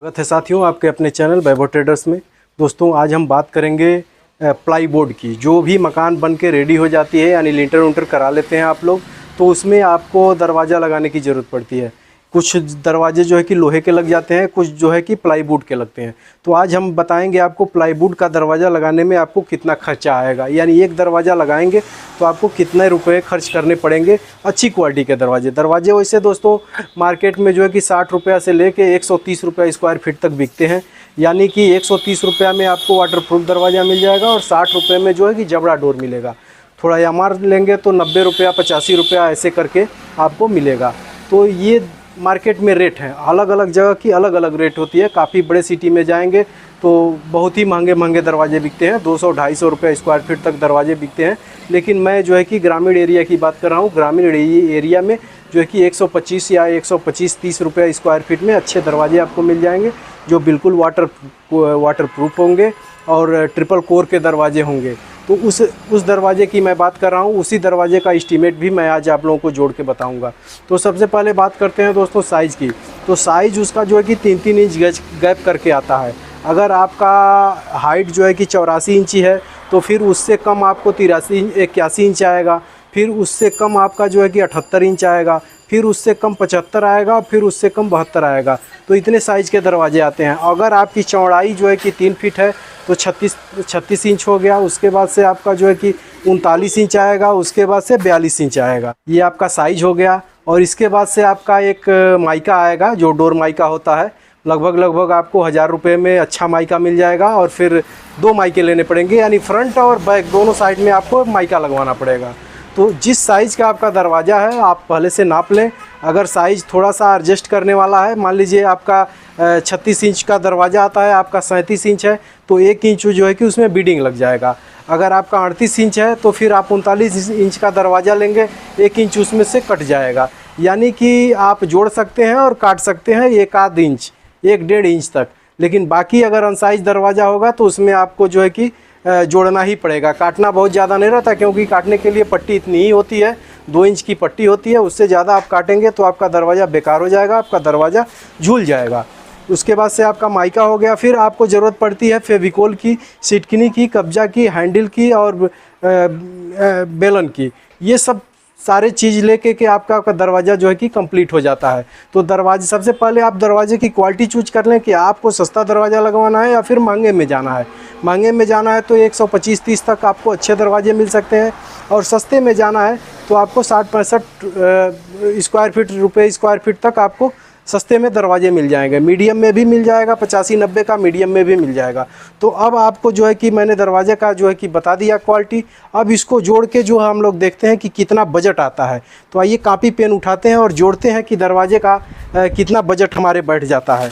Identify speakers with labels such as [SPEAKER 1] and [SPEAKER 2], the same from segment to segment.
[SPEAKER 1] स्वागत है साथियों आपके अपने चैनल वैभव ट्रेडर्स में। दोस्तों आज हम बात करेंगे प्लाई बोर्ड की। जो भी मकान बन के रेडी हो जाती है यानी लिंटर उंटर करा लेते हैं आप लोग, तो उसमें आपको दरवाज़ा लगाने की ज़रूरत पड़ती है। कुछ दरवाजे जो है कि लोहे के लग जाते हैं, कुछ जो है कि प्लाईवुड के लगते हैं। तो आज हम बताएंगे आपको प्लाईवुड का दरवाज़ा लगाने में आपको कितना खर्चा आएगा, यानी एक दरवाज़ा लगाएंगे तो आपको कितने रुपए खर्च करने पड़ेंगे अच्छी क्वालिटी के दरवाजे। वैसे दोस्तों मार्केट में जो है कि 60 रुपया से लेके 130 रुपया स्क्वायर फीट तक बिकते हैं, यानी कि 130 रुपया में आपको वाटरप्रूफ दरवाज़ा मिल जाएगा और 60 रुपये में जो है कि जबड़ा डोर मिलेगा। थोड़ा एमआर लेंगे तो 90 रुपया 85 रुपया ऐसे करके आपको मिलेगा। तो ये मार्केट में रेट है, अलग अलग जगह की अलग अलग रेट होती है। काफ़ी बड़े सिटी में जाएंगे तो बहुत ही महंगे दरवाजे बिकते हैं, 200-250 रुपये स्क्वायर फीट तक दरवाजे बिकते हैं। लेकिन मैं जो है कि ग्रामीण एरिया की बात कर रहा हूँ। ग्रामीण एरिया में जो है कि 125 या 125-30 रुपये स्क्वायर फीट में अच्छे दरवाजे आपको मिल जाएंगे, जो बिल्कुल वाटरप्रूफ होंगे और ट्रिपल कोर के दरवाजे होंगे। तो उस दरवाजे की मैं बात कर रहा हूँ। उसी दरवाजे का एस्टीमेट भी मैं आज आप लोगों को जोड़ के बताऊंगा। तो सबसे पहले बात करते हैं दोस्तों साइज़ की। तो साइज़ उसका जो है कि 3-3 इंच गैप करके आता है। अगर आपका हाइट जो है कि 84 इंची है तो फिर उससे कम आपको 81 इंच आएगा, फिर उससे कम आपका जो है कि 78 इंच आएगा, फिर उससे कम 75 आएगा, फिर उससे कम 72 आएगा। तो इतने साइज़ के दरवाजे आते हैं। अगर आपकी चौड़ाई जो है कि 3 फीट है तो 36 इंच हो गया। उसके बाद से आपका जो है कि 39 इंच आएगा, उसके बाद से 42 इंच आएगा। ये आपका साइज हो गया। और इसके बाद से आपका एक माइका आएगा, जो डोर माइका होता है। लगभग आपको 1000 रुपये में अच्छा माइका मिल जाएगा। और फिर 2 माइके लेने पड़ेंगे, यानी फ्रंट और बैक दोनों साइड में आपको माइका लगवाना पड़ेगा। तो जिस साइज़ का आपका दरवाज़ा है आप पहले से नाप लें। अगर साइज़ थोड़ा सा एडजस्ट करने वाला है, मान लीजिए आपका 36 इंच का दरवाज़ा आता है, आपका 37 इंच है, तो 1 इंच जो है कि उसमें बीडिंग लग जाएगा। अगर आपका 38 इंच है तो फिर आप 39 इंच का दरवाज़ा लेंगे, 1 इंच उसमें से कट जाएगा। यानी कि आप जोड़ सकते हैं और काट सकते हैं 1 इंच 1-1.5 इंच तक। लेकिन बाकी अगर अनसाइज दरवाज़ा होगा तो उसमें आपको जो है कि जोड़ना ही पड़ेगा। काटना बहुत ज़्यादा नहीं रहता, क्योंकि काटने के लिए पट्टी इतनी ही होती है, 2 इंच की पट्टी होती है। उससे ज़्यादा आप काटेंगे तो आपका दरवाज़ा बेकार हो जाएगा, आपका दरवाज़ा झूल जाएगा। उसके बाद से आपका माइका हो गया। फिर आपको ज़रूरत पड़ती है फेविकोल की, सिटकिनी की, कब्जा की, हैंडल की और बेलन की। ये सब सारे चीज़ लेके के आपका दरवाज़ा जो है कि कंप्लीट हो जाता है। तो दरवाजे सबसे पहले आप दरवाजे की क्वालिटी चूज कर लें कि आपको सस्ता दरवाज़ा लगवाना है या फिर महंगे में जाना है। महंगे में जाना है तो 125-130 तक आपको अच्छे दरवाजे मिल सकते हैं, और सस्ते में जाना है तो आपको 60-65 स्क्वायर फीट तक आपको सस्ते में दरवाजे मिल जाएंगे। मीडियम में भी मिल जाएगा, 85-90 का मीडियम में भी मिल जाएगा। तो अब आपको जो है कि मैंने दरवाजे का जो है कि बता दिया क्वालिटी। अब इसको जोड़ के जो हम लोग देखते हैं कि कितना बजट आता है। तो आइए कॉपी पेन उठाते हैं और जोड़ते हैं कि दरवाजे का कितना बजट हमारे बैठ जाता है।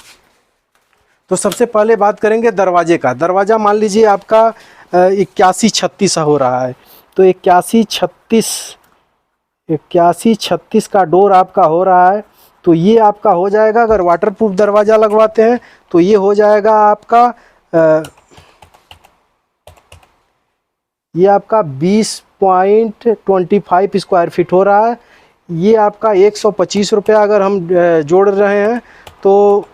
[SPEAKER 1] तो सबसे पहले बात करेंगे दरवाजे का। दरवाज़ा मान लीजिए आपका 81-36 हो रहा है, तो 81-36 का डोर आपका हो रहा है। तो ये आपका हो जाएगा, अगर वाटरप्रूफ दरवाज़ा लगवाते हैं तो ये हो जाएगा आपका ये आपका 20.25 स्क्वायर फीट हो रहा है। ये आपका 125 रुपया अगर हम जोड़ रहे हैं तो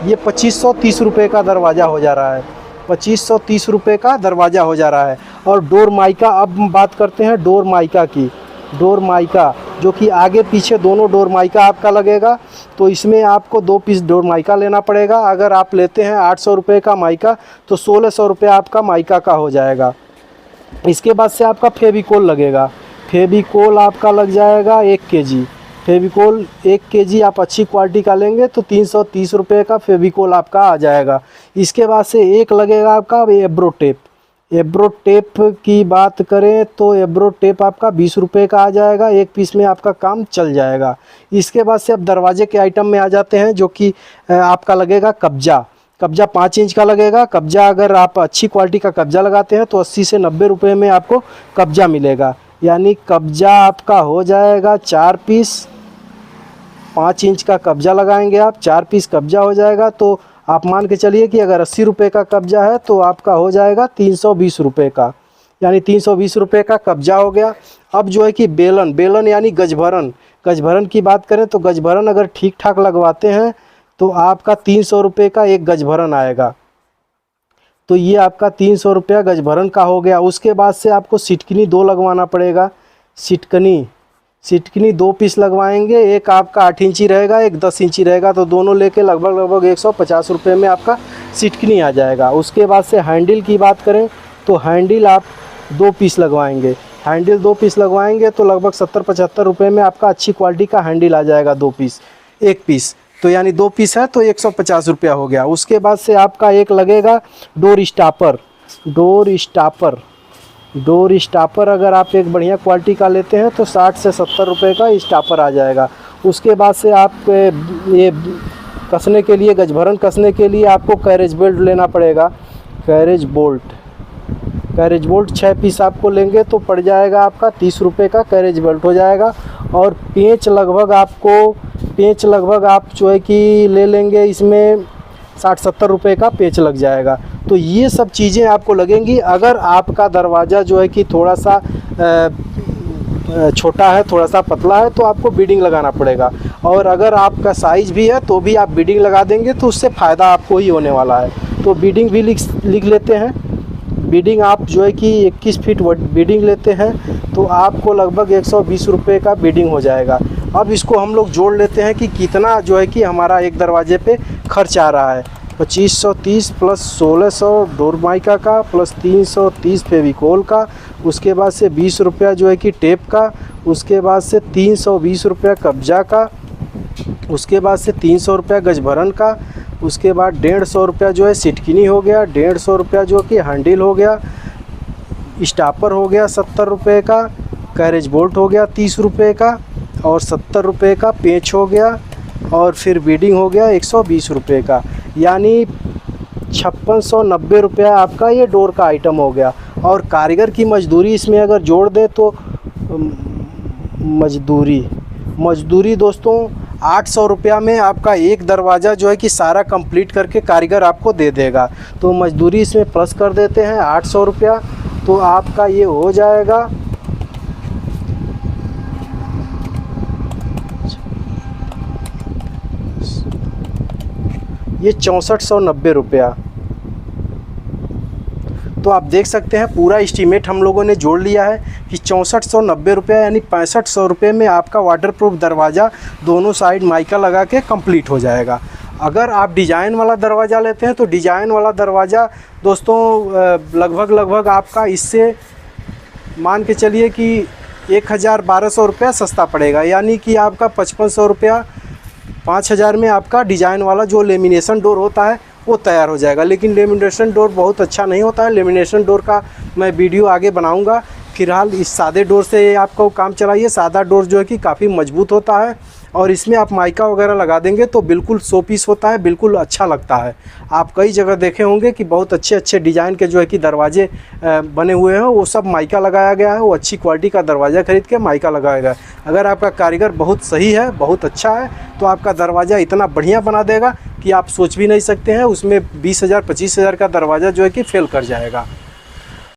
[SPEAKER 1] ये 2530 रुपये का दरवाज़ा हो जा रहा है। 2530 रुपये का दरवाज़ा हो जा रहा है। और डोर माइका, अब बात करते हैं डोर माइका की। डोर माइका जो कि आगे पीछे दोनों डोर माइका आपका लगेगा, तो इसमें आपको 2 पीस डोर माइका लेना पड़ेगा। अगर आप लेते हैं 800 रुपये का माइका तो 1600 रुपये आपका माइका का हो जाएगा। इसके बाद से आपका फेविकोल लगेगा। फेविकोल आपका लग जाएगा 1 kg। फेविकोल 1 kg आप अच्छी क्वालिटी का लेंगे तो 330 रुपये का फेविकोल आपका आ जाएगा। इसके बाद से एक लगेगा आपका एब्रो टेप। एब्रो टेप की बात करें तो एब्रो टेप आपका 20 रुपये का आ जाएगा, 1 पीस में आपका काम चल जाएगा। इसके बाद से अब दरवाजे के आइटम में आ जाते हैं, जो कि आपका लगेगा कब्जा। कब्जा 5 इंच का लगेगा। कब्जा अगर आप अच्छी क्वालिटी का कब्जा लगाते हैं तो 80 से 90 रुपये में आपको कब्जा मिलेगा। यानी कब्जा आपका हो जाएगा 4 पीस। 5 इंच का कब्जा लगाएंगे आप, 4 पीस कब्जा हो जाएगा। तो आप मान के चलिए कि अगर 80 रुपये का कब्जा है तो आपका हो जाएगा 320 रुपये का, यानी 320 रुपये का कब्जा हो गया। अब जो है कि बेलन यानी गजभरन, गज भरन की बात करें तो गज भरन अगर ठीक ठाक लगवाते हैं तो आपका 300 रुपये का एक गज भरन आएगा। तो ये आपका 300 रुपया गज भरन का हो गया। उसके बाद से आपको सिटकनी 2 लगवाना पड़ेगा। सिटकनी 2 पीस लगवाएंगे, एक आपका 8 इंची रहेगा, एक 10 इंची रहेगा, तो दोनों लेके लगभग 150 रुपये में आपका सिटकनी आ जाएगा। उसके बाद से हैंडल की बात करें तो हैंडल आप 2 पीस लगवाएंगे। हैंडल 2 पीस लगवाएंगे तो लगभग 70-75 रुपये में आपका अच्छी क्वालिटी का हैंडल आ जाएगा। 2 पीस, 1 पीस तो यानी 2 पीस है तो 150 रुपया हो गया। उसके बाद से आपका एक लगेगा डोर स्टॉपर अगर आप एक बढ़िया क्वालिटी का लेते हैं तो 60 से 70 रुपये का स्टॉपर आ जाएगा। उसके बाद से आप ये कसने के लिए, गज भरन कसने के लिए आपको कैरेज बेल्ट लेना पड़ेगा। कैरेज बोल्ट 6 पीस आपको लेंगे तो पड़ जाएगा आपका 30 रुपये का कैरेज बेल्ट हो जाएगा। और पेंच लगभग आप जो है कि ले लेंगे, इसमें 60-70 रुपये का पेंच लग जाएगा। तो ये सब चीज़ें आपको लगेंगी। अगर आपका दरवाज़ा जो है कि थोड़ा सा छोटा है, थोड़ा सा पतला है, तो आपको बीडिंग लगाना पड़ेगा। और अगर आपका साइज़ भी है तो भी आप बीडिंग लगा देंगे तो उससे फ़ायदा आपको ही होने वाला है। तो बीडिंग भी लिख लेते हैं। बीडिंग आप जो है कि 21 फीट बीडिंग लेते हैं तो आपको लगभग 120 रुपये का बीडिंग हो जाएगा। अब इसको हम लोग जोड़ लेते हैं कि कितना जो है कि हमारा एक दरवाजे पे खर्च आ रहा है। 2530 प्लस 1600 डोर माइका का प्लस 330 फेविकोल का, उसके बाद से 20 रुपया जो है कि टेप का, उसके बाद से 320 रुपया कब्जा का, उसके बाद से 300 रुपया गज भरन का, उसके बाद 150 रुपया जो है सिटकिनी हो गया, 150 रुपया जो कि हैंडल हो गया, स्टॉपर हो गया 70 रुपये का, कैरेज बोल्ट हो गया 30 रुपये का, और 70 रुपये का पेंच हो गया, और फिर बीडिंग हो गया 120 रुपये का, यानी 5690 रुपया आपका ये डोर का आइटम हो गया। और कारीगर की मजदूरी इसमें अगर जोड़ दे तो मजदूरी दोस्तों 800 रुपया में आपका एक दरवाज़ा जो है कि सारा कंप्लीट करके कारीगर आपको दे देगा। तो मजदूरी इसमें प्लस कर देते हैं 800 रुपया, तो आपका ये हो जाएगा ये 6490 रुपया। तो आप देख सकते हैं पूरा एस्टीमेट हम लोगों ने जोड़ लिया है कि 6490 रुपया यानी 6500 रुपये में आपका वाटरप्रूफ दरवाज़ा दोनों साइड माइका लगा के कंप्लीट हो जाएगा। अगर आप डिज़ाइन वाला दरवाज़ा लेते हैं तो डिज़ाइन वाला दरवाज़ा दोस्तों लगभग आपका इससे मान के चलिए कि 1200 रुपया सस्ता पड़ेगा, यानी कि आपका 5500 रुपया 5000 में आपका डिज़ाइन वाला जो लेमिनेशन डोर होता है वो तैयार हो जाएगा। लेकिन लेमिनेशन डोर बहुत अच्छा नहीं होता है। लेमिनेशन डोर का मैं वीडियो आगे बनाऊंगा। फिलहाल इस सादे डोर से आपको काम चलाइए। सादा डोर जो है कि काफ़ी मजबूत होता है और इसमें आप माइका वगैरह लगा देंगे तो बिल्कुल 100 पीस होता है, बिल्कुल अच्छा लगता है। आप कई जगह देखे होंगे कि बहुत अच्छे डिज़ाइन के जो है कि दरवाजे बने हुए हैं, वो सब माइका लगाया गया है। वो अच्छी क्वालिटी का दरवाज़ा खरीद के माइका लगाया गया है। अगर आपका कारीगर बहुत सही है, बहुत अच्छा है, तो आपका दरवाज़ा इतना बढ़िया बना देगा कि आप सोच भी नहीं सकते हैं। उसमें 20,000 25,000 का दरवाज़ा जो है कि फेल कर जाएगा।